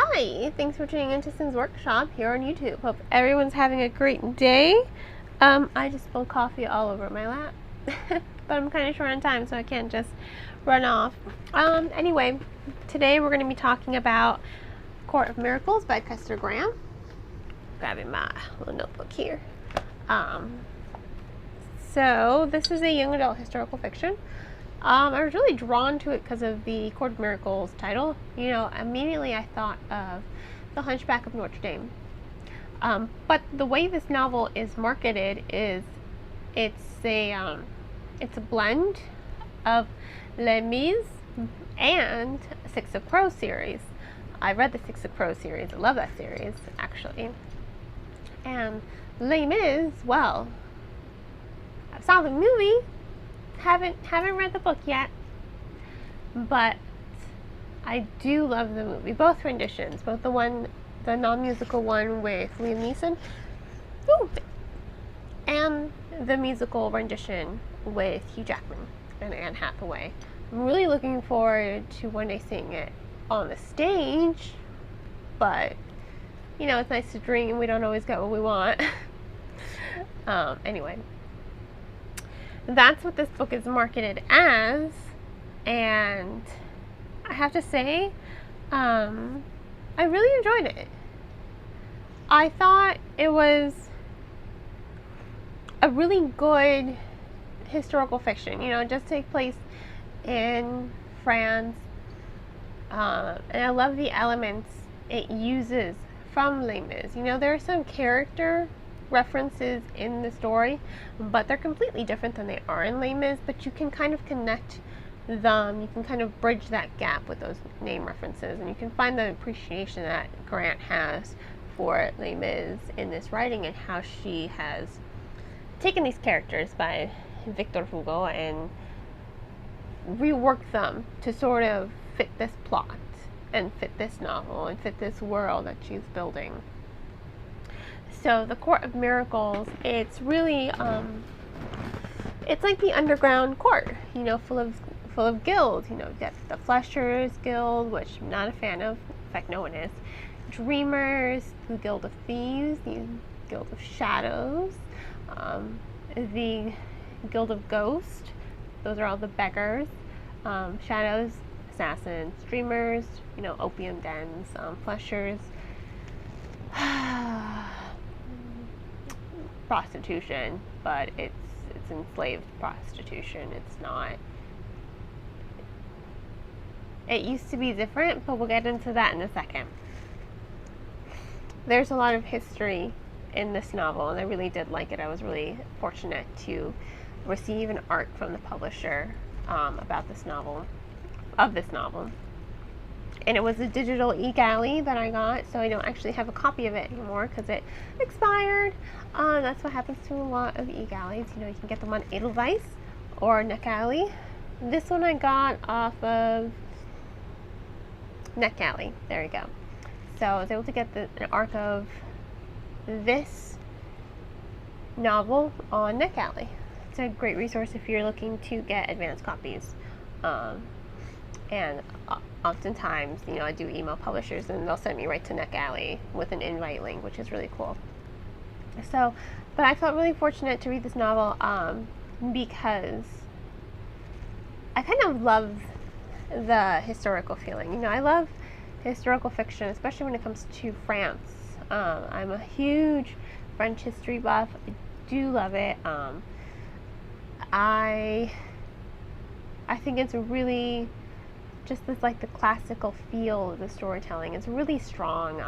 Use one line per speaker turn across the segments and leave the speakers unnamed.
Hi, thanks for tuning into Sin's Workshop here on YouTube. Hope everyone's having a great day. I just spilled coffee all over my lap, but I'm kind of short on time, so I can't just run off. Anyway, today we're going to be talking about Court of Miracles by Kester Grant. Grabbing my little notebook here. So this is a young adult historical fiction. I was really drawn to it because of the Court of Miracles title. You know, immediately I thought of The Hunchback of Notre Dame. But the way this novel is marketed is it's a blend of Les Mis and Six of Crows series. I read the Six of Crows series. I love that series, actually. And Les Mis, well, I saw the movie. Haven't read the book yet, but I do love the movie. Both renditions, both the non-musical one with Liam Neeson, and the musical rendition with Hugh Jackman and Anne Hathaway. I'm really looking forward to one day seeing it on the stage, but you know, it's nice to dream. We don't always get what we want. Anyway. That's what this book is marketed as, and I have to say, I really enjoyed it. I thought it was a really good historical fiction. You know, it just takes place in France, and I love the elements it uses from Les Mis. You know, there are some character references in the story, but they're completely different than they are in Les Mis, but you can kind of connect them. You can kind of bridge that gap with those name references, and you can find the appreciation that Grant has for Les Mis in this writing and how she has taken these characters by Victor Hugo and reworked them to sort of fit this plot and fit this novel and fit this world that she's building. So the Court of Miracles, it's really, it's like the underground court, you know, full of guilds. You know, you've got the Fleshers Guild, which I'm not a fan of. In fact, no one is. Dreamers, the Guild of Thieves, the Guild of Shadows, the Guild of Ghosts. Those are all the beggars. Shadows, assassins. Dreamers, you know, opium dens. Fleshers. Prostitution, but it's enslaved prostitution. It's not. It used to be different, but we'll get into that in a second. There's a lot of history in this novel, and I really did like it. I was really fortunate to receive an ARC from the publisher about this novel, and it was a digital e-galley that I got, so I don't actually have a copy of it anymore because it expired. That's what happens to a lot of e-galleys. You know, you can get them on Edelweiss or NetGalley. This one I got off of NetGalley. There you go. So I was able to get an ARC of this novel on NetGalley. It's a great resource if you're looking to get advanced copies. And oftentimes, you know, I do email publishers and they'll send me right to NetGalley with an invite link, which is really cool. So, but I felt really fortunate to read this novel because I kind of love the historical feeling. You know, I love historical fiction, especially when it comes to France. I'm a huge French history buff. I do love it. I think it's really just this, like, the classical feel of the storytelling. It's really strong.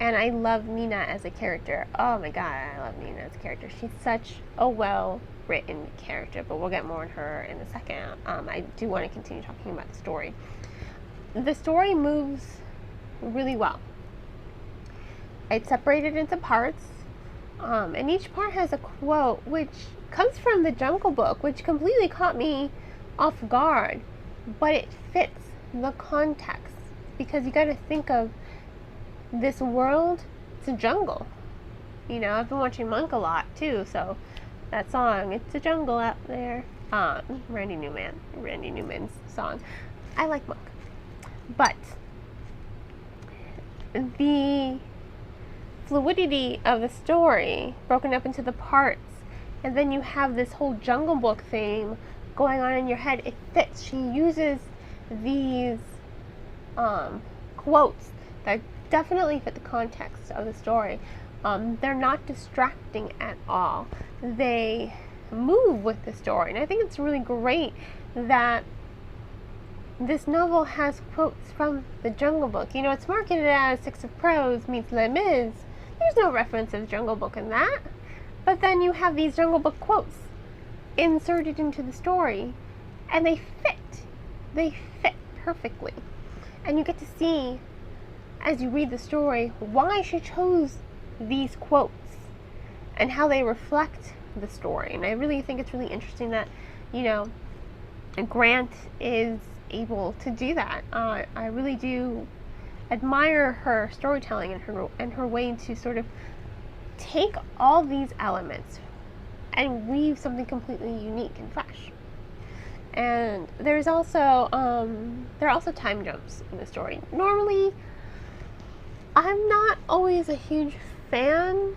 And I love Nina as a character. Oh my god, I love Nina as a character. She's such a well-written character, but we'll get more on her in a second. I do want to continue talking about the story. The story moves really well. It's separated into parts, and each part has a quote, which comes from the Jungle Book, which completely caught me off guard, but it fits the context, because you got to think of this world. It's a jungle. You know, I've been watching Monk a lot too, so that song, "It's a Jungle Out There," Randy Newman's song. I like Monk, but the fluidity of the story broken up into the parts, and then you have this whole Jungle Book theme going on in your head. It fits. She uses these quotes that definitely fit the context of the story. They're not distracting at all. They move with the story, and I think it's really great that this novel has quotes from the Jungle Book. You know, it's marketed as Six of Crows meets Les Mis. There's no reference to the Jungle Book in that. But then you have these Jungle Book quotes inserted into the story, and they fit. They fit perfectly. And you get to see, as you read the story, why she chose these quotes and how they reflect the story. And I really think it's really interesting that, you know, Grant is able to do that. I really do admire her storytelling and her way to sort of take all these elements and weave something completely unique and fresh. And there's also there are also time jumps in the story. Normally, I'm not always a huge fan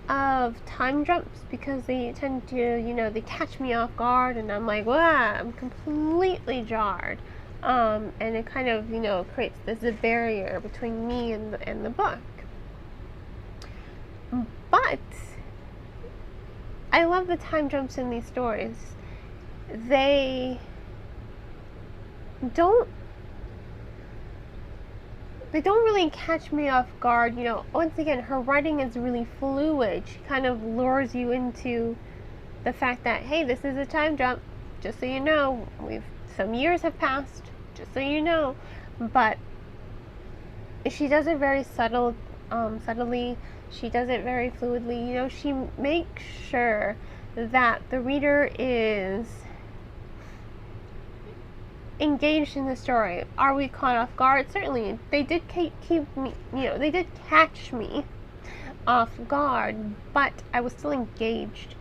of time jumps because they tend to, you know, they catch me off guard, and I'm like, wow, I'm completely jarred. And it kind of, you know, creates this barrier between me and the book. But I love the time jumps in these stories. They don't really catch me off guard. You know, once again, her writing is really fluid. She kind of lures you into the fact that, hey, this is a time jump, just so you know. Some years have passed, just so you know. But she does it very subtly. She does it very fluidly. You know, she makes sure that the reader is engaged in the story. Are we caught off guard? Certainly. They did keep me, you know, they did catch me off guard, but I was still engaged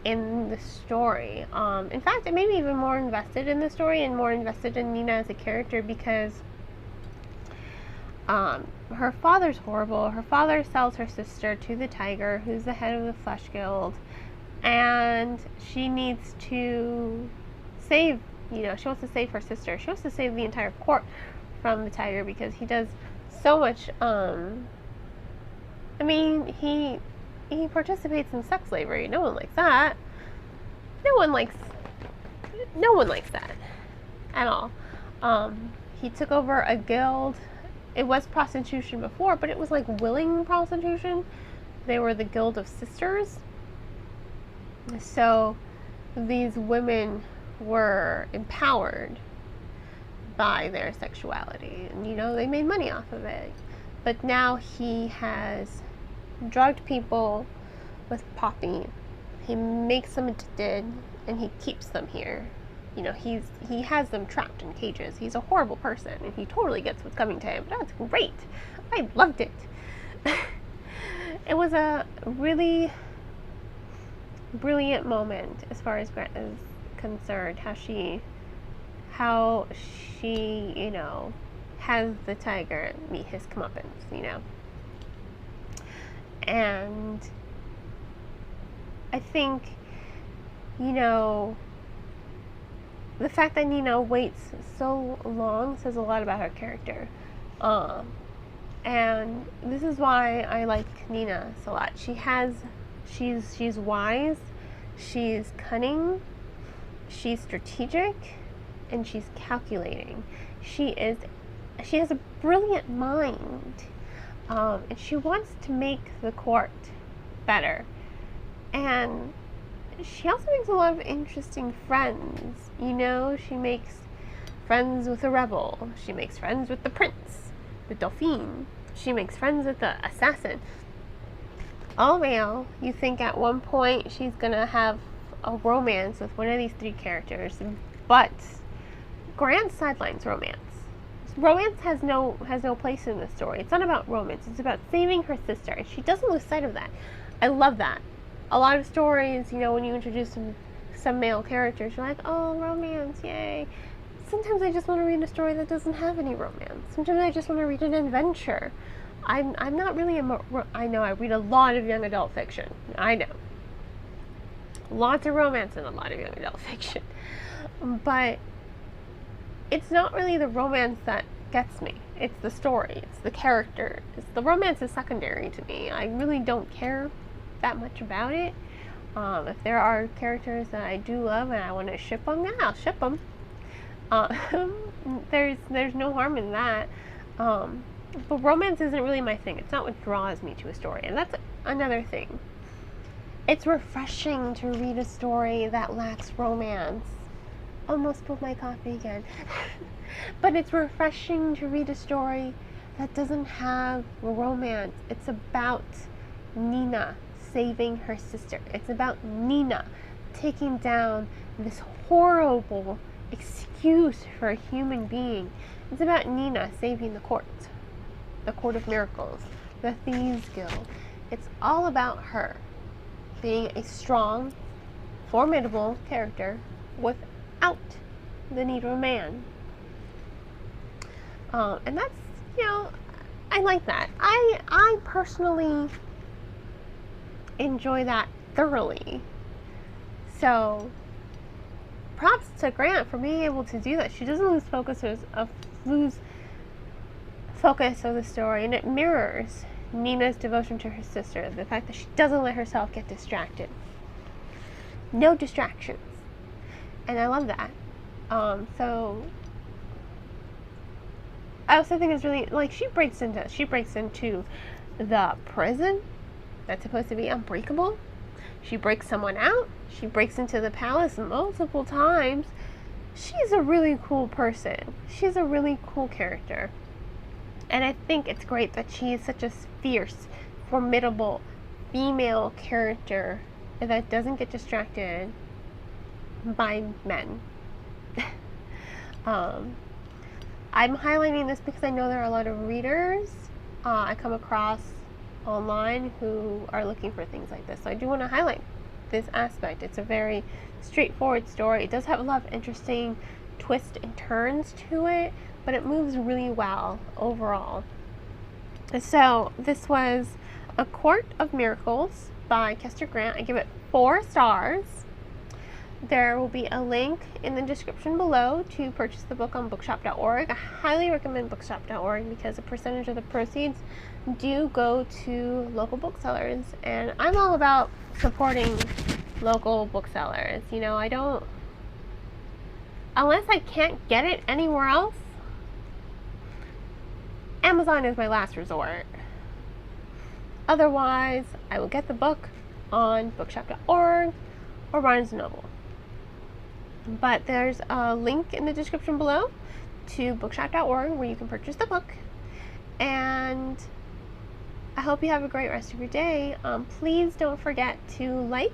in the story. In fact, it made me even more invested in the story and more invested in Nina as a character, because her father's horrible. Her father sells her sister to the tiger, who's the head of the Flesh Guild, and she needs to save, you know, she wants to save her sister. She wants to save the entire court from the tiger, because he does so much, I mean, he participates in sex slavery. No one likes that. No one likes that at all. He took over a guild. It was prostitution before, but it was like willing prostitution. They were the Guild of Sisters. So these women were empowered by their sexuality, and, you know, they made money off of it. But now he has drugged people with poppy. He makes them addicted, and he keeps them here. You know, he has them trapped in cages. He's a horrible person, and he totally gets what's coming to him. That's great. I loved it. It was a really brilliant moment as far as Grant is concerned. How she, you know, has the tiger meet his comeuppance, you know. And I think, you know, the fact that Nina waits so long says a lot about her character. And this is why I like Nina so much. She's wise, she's cunning, she's strategic, and she's calculating. She has a brilliant mind, and she wants to make the court better. And she also makes a lot of interesting friends. You know, she makes friends with the rebel. She makes friends with the prince, the Dauphine. She makes friends with the assassin. All male. You think at one point she's gonna have a romance with one of these three characters, but Grant sidelines romance. Romance has no place in this story. It's not about romance. It's about saving her sister, and she doesn't lose sight of that. I love that. A lot of stories, you know, when you introduce some male characters, you're like, oh, romance, yay. Sometimes I just want to read a story that doesn't have any romance. Sometimes I just want to read an adventure. I'm not really I know I read a lot of young adult fiction. I know. Lots of romance in a lot of young adult fiction. But it's not really the romance that gets me. It's the story. It's the character. The romance is secondary to me. I really don't care that much about it. If there are characters that I do love and I want to ship them, yeah, I'll ship them. There's no harm in that. But romance isn't really my thing. It's not what draws me to a story. And that's another thing. It's refreshing to read a story that lacks romance. Almost spilled my coffee again. But it's refreshing to read a story that doesn't have romance. It's about Nina saving her sister. It's about Nina taking down this horrible excuse for a human being. It's about Nina saving the court of miracles, the Thieves Guild. It's all about her being a strong, formidable character without the need of a man. And that's, I like that. I personally enjoy that thoroughly. So props to Grant for being able to do that. She doesn't lose focus of the story, and it mirrors Nina's devotion to her sister, the fact that she doesn't let herself get distracted. No distractions. And I love that. So I also think it's really, like, she breaks into the prison that's supposed to be unbreakable. She breaks someone out. She breaks into the palace multiple times. She's a really cool person. She's a really cool character. And I think it's great that she is such a fierce, formidable female character that doesn't get distracted by men. I'm highlighting this because I know there are a lot of readers I come across online who are looking for things like this. So I do want to highlight this aspect. It's a very straightforward story. It does have a lot of interesting twists and turns to it, but it moves really well overall. So this was A Court of Miracles by Kester Grant. I give it 4 stars. There will be a link in the description below to purchase the book on bookshop.org. I highly recommend bookshop.org because a percentage of the proceeds do go to local booksellers, and I'm all about supporting local booksellers. I don't, unless I can't get it anywhere else, Amazon is my last resort. Otherwise, I will get the book on bookshop.org or Barnes & Noble. But there's a link in the description below to bookshop.org where you can purchase the book. And I hope you have a great rest of your day. Please don't forget to like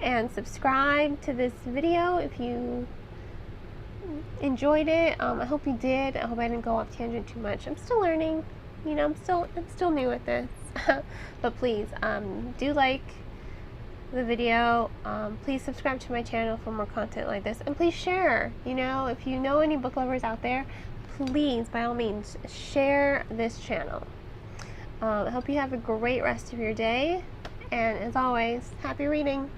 and subscribe to this video if you enjoyed it. I hope you did. I hope I didn't go off tangent too much. I'm still learning. I'm still new at this. But please do like the video. Please subscribe to my channel for more content like this, and please share. If you know any book lovers out there, please by all means share this channel. I hope you have a great rest of your day, and as always, happy reading.